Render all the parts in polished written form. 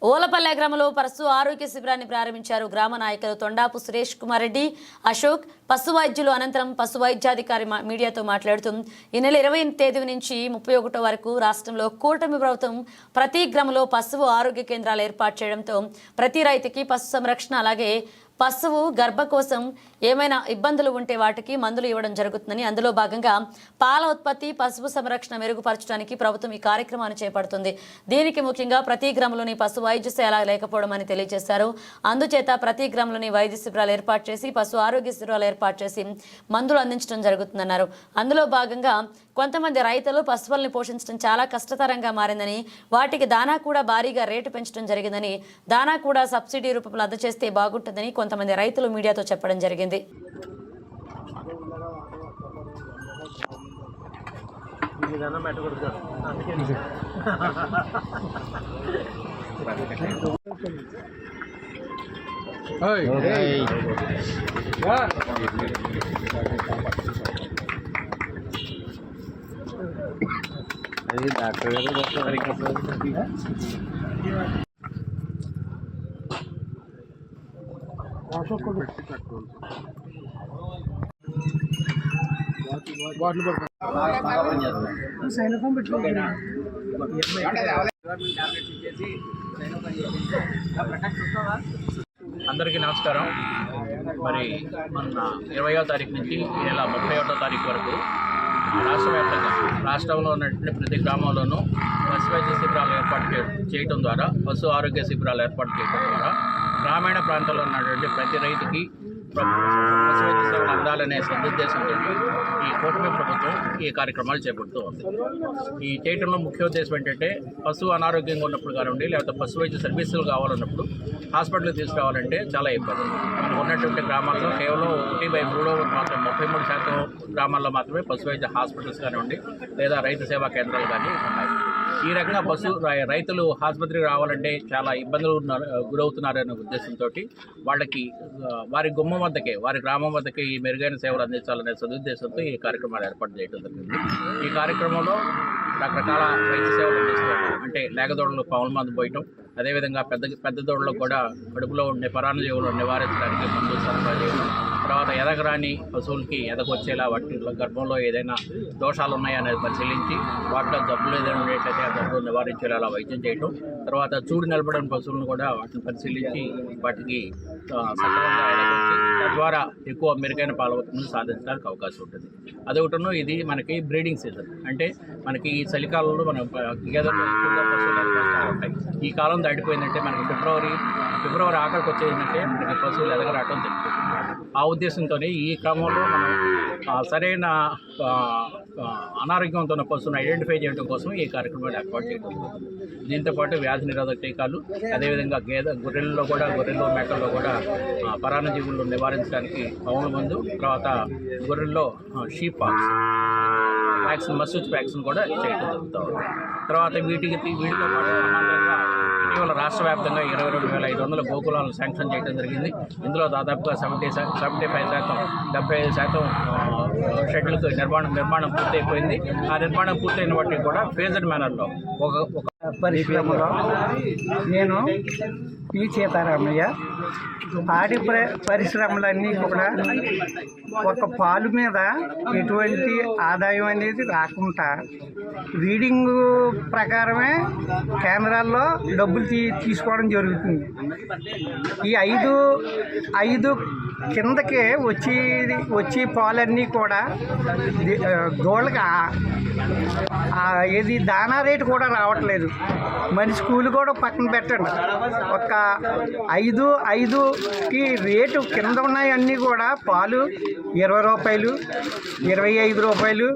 ఓలపల్లె గ్రామంలో పశు ఆరోగ్య శిబిరాన్ని ప్రారంభించారు గ్రామ నాయకులు తొండాపు సురేష్ కుమార్ రెడ్డి, అశోక్. పశు వైద్యులు అనంతరం పశు వైద్యాధికారి మీడియాతో మాట్లాడుతూ ఈ నెల 20 తేదీ నుంచి 31 వరకు రాష్ట్రంలో కూటమి ప్రభుత్వం ప్రతి గ్రామంలో పశువు ఆరోగ్య కేంద్రాలు ఏర్పాటు చేయడంతో ప్రతి రైతుకి పశు సంరక్షణ అలాగే పశువు గర్భకోశం ఏమైనా ఇబ్బందులు ఉంటే వాటికి మందులు ఇవ్వడం జరుగుతుందని, అందులో భాగంగా పాల ఉత్పత్తి పశువు సంరక్షణ మెరుగుపరచడానికి ప్రభుత్వం ఈ కార్యక్రమాన్ని చేపడుతుంది. దీనికి ముఖ్యంగా ప్రతి గ్రామంలోని పశు వైద్యశాల లేకపోవడం అని తెలియజేశారు. అందుచేత ప్రతి గ్రామంలోని వైద్య శిబిరాలు ఏర్పాటు చేసి పశు ఆరోగ్య శిబిరాలు ఏర్పాటు చేసి మందులు అందించడం జరుగుతుందన్నారు. అందులో భాగంగా కొంతమంది రైతులు పశువుల్ని పోషించడం చాలా కష్టతరంగా మారిందని, వాటికి దానా కూడా భారీగా రేటు పెంచడం జరిగిందని, దానా కూడా సబ్సిడీ రూపంలో అందజేస్తే బాగుంటుందని కొంతమంది రైతులు మీడియాతో చెప్పడం జరిగింది. డాక్టర్ అందరికీ నమస్కారం. మరి మొన్న 20వ తారీఖు నుంచి ఈ నెల 31వ తారీఖు వరకు రాష్ట్రంలో ఉన్నటువంటి ప్రతి గ్రామంలోనూ పశు వైద్య శిబిరాలు ఏర్పాటు చేయడం ద్వారా, పశు ఆరోగ్య శిబిరాలు ఏర్పాటు చేయడం ద్వారా గ్రామీణ ప్రాంతాల్లో ఉన్నటువంటి ప్రతి రైతుకి పశు వైద్య సేవలు అందాలనే సదుద్దేశంతో ఈ కూటమి ప్రభుత్వం ఈ కార్యక్రమాలు చేపడుతూ ఉంది. ఈ చేయడంలో ముఖ్య ఉద్దేశం ఏంటంటే, పశువు అనారోగ్యంగా ఉన్నప్పుడు కానివ్వండి, లేకపోతే పశు వైద్య సర్వీసులు కావాలన్నప్పుడు హాస్పిటల్కి తీసుకురావాలంటే చాలా ఇబ్బంది. మనకు ఉన్నటువంటి గ్రామాల్లో కేవలం 1/3 మాత్రం 33% గ్రామాల్లో మాత్రమే పశు వైద్య హాస్పిటల్స్ కానివ్వండి లేదా రైతు సేవా కేంద్రాలు కానీ ఉన్నాయి. ఈ రకంగా రైతులు ఆసుపత్రికి రావాలంటే చాలా ఇబ్బందులు గురవుతున్నారనే ఉద్దేశంతో వాళ్ళకి వారి గుమ్మం వద్దకే, వారి గ్రామం వద్దకే ఈ మెరుగైన సేవలు అందించాలనే సదుద్దేశంతో ఈ కార్యక్రమాలు ఏర్పాటు చేయడం జరిగింది. ఈ కార్యక్రమంలో రకరకాల వైద్య సేవలు అందిస్తారు. అంటే లేగదోడలు పాముల మందు పోయటం, అదేవిధంగా పెద్ద దోడలకు కూడా కడుపులో ఉండే పరాన్నజీవులను నివారించడానికి మందులు సరఫరా చేయడం, తర్వాత ఎదగరాని పశువులకి ఎదగొచ్చేలా వాటి గర్భంలో ఏదైనా దోషాలు ఉన్నాయనేది పరిశీలించి వాటిలో జబ్బులు ఏదైనా ఉండేట్లయితే ఆ జబ్బులు నివారించేలా వైద్యం చేయడం, తర్వాత చూడు నిలబడిన పశువులను కూడా వాటిని పరిశీలించి వాటికి సక్రమంగా ఎదగొచ్చి తద్వారా ఎక్కువ మెరుగైన పాల ఉత్పత్తులను సాధించడానికి అవకాశం ఉంటుంది. అదొకటను ఇది మనకి బ్రీడింగ్ సీజన్. అంటే మనకి ఈ చలికాలంలో మనం గేదెల్లో ఎక్కువగా పశువులు ఎదగొస్తూ ఉంటాయి. ఈ కాలం దాటిపోయిందంటే మనకి ఫిబ్రవరి ఆఖరికి వచ్చేసిందంటే మనకి పశువులు ఎదగరాటం తెలుస్తుంది. ఆ ఉద్దేశంతోనే ఈ క్రమంలో మనం సరైన అనారోగ్యంతో ఉన్న పశువును ఐడెంటిఫై చేయడం కోసం ఈ కార్యక్రమాలు ఏర్పాటు చేయడం. దీంతోపాటు వ్యాధి నిరోధక టీకాలు, అదేవిధంగా గొర్రెల్లో మేకల్లో కూడా పరాన్నజీవులను నివారించడానికి పాముల మందు, తర్వాత గొర్రెల్లో షీప్ పాక్స్ వ్యాక్సిన్, మసూచ్ వ్యాక్సిన్ కూడా చేయడం జరుగుతూ ఉంది. తర్వాత వీటితో పాటు సమాంతరంగా ఇటీవల రాష్ట్ర వ్యాప్తంగా 22,500 గోకులాలను శాంక్షన్ చేయడం జరిగింది. ఇందులో దాదాపుగా 75% షెడ్యూల్కి నిర్మాణం పూర్తయిపోయింది. ఆ నిర్మాణం పూర్తయిన వాటికి కూడా ఫేజ్డ్ మేనర్లో ఒక పరిశ్రమలో నేను పి సీతారామయ్య పాడి పరిశ్రమలన్నీ కూడా ఒక పాలు మీద ఎటువంటి ఆదాయం అనేది రాకుండా రీడింగ్ ప్రకారమే కేంద్రాల్లో డబ్బులు తీసుకోవడం జరుగుతుంది. ఈ ఐదు కిందకే వచ్చి పాలన్నీ కూడా దోళ్ళకి ఏది దానా రేటు కూడా రావట్లేదు. మనిషి కూలి కూడా పక్కన పెట్టండి, ఒక 5కి రేటు కింద ఉన్నాయన్నీ కూడా పాలు 20 రూపాయలు, 25 రూపాయలు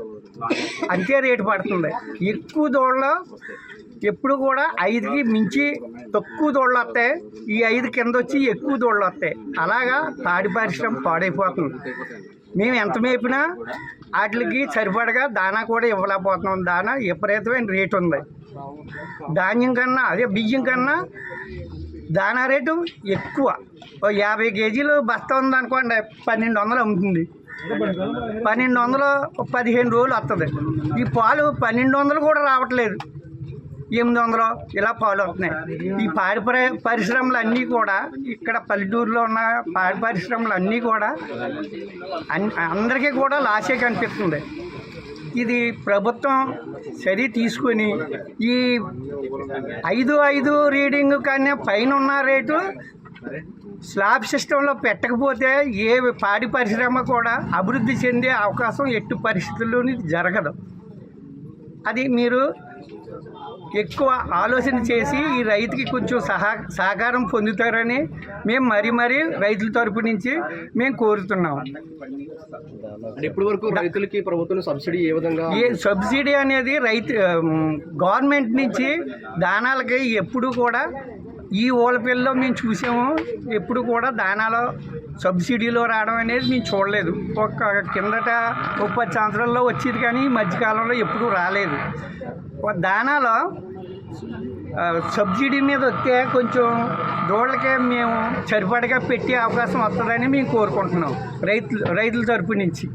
అంతే రేటు పడుతుంది. ఎక్కువ దోళ్ళలో ఎప్పుడు కూడా 5కి మించి తక్కువ దోళ్ళు వస్తాయి, ఈ 5 కింద వచ్చి ఎక్కువ దోళ్ళు వస్తాయి. అలాగా పాడి పరిశ్రమ పాడైపోతుంది. మేము ఎంత మేపినా వాటికి సరిపడగా దానా కూడా ఇవ్వలేకపోతున్నాం. దానా విపరీతమైన రేటు ఉంది. ధాన్యం కన్నా బియ్యం కన్నా దానా రేటు ఎక్కువ. 50 కేజీలు బస్తా ఉందనుకోండి 1200 అమ్ముతుంది. 1200 15 రోజులు వస్తుంది. ఈ పాలు 1200 కూడా రావట్లేదు. 800 ఇలా పాలు వస్తున్నాయి. ఈ పాడి పరిశ్రమలు అన్నీ కూడా ఇక్కడ పల్లెటూరులో ఉన్న పాడి పరిశ్రమలు అన్నీ కూడా అందరికీ కూడా లాసే కనిపిస్తుంది. ఇది ప్రభుత్వం చర్య తీసుకొని ఈ 5 రీడింగ్ కన్నా పైన ఉన్న రేటు స్లాబ్ సిస్టంలో పెట్టకపోతే ఏ పాడి పరిశ్రమ కూడా అభివృద్ధి చెందే అవకాశం ఎట్టి పరిస్థితుల్లోని జరగదు. అది మీరు ఎక్కువ ఆలోచన చేసి ఈ రైతుకి కొంచెం సహకారం పొందుతారని మేము మరీ రైతుల తరపు నుంచి మేము కోరుతున్నాము. ఇప్పటి వరకు రైతులకి ప్రభుత్వం సబ్సిడీ ఏ విధంగా? సబ్సిడీ అనేది గవర్నమెంట్ నుంచి దానాలకి ఎప్పుడు కూడా ఈ ఓలపిల్లో మేము చూసాము. ఎప్పుడు కూడా దానాలో సబ్సిడీలో రావడం అనేది మేము చూడలేదు. కిందట 10 సంవత్సరాల్లో వచ్చేది కానీ ఈ మధ్యకాలంలో ఎప్పుడూ రాలేదు. దానాలో సబ్సిడీ మీద వస్తే కొంచెం దూడలకే మేము సరిపడగా పెట్టే అవకాశం వస్తుందని మేము కోరుకుంటున్నాం రైతుల తరపు నుంచి.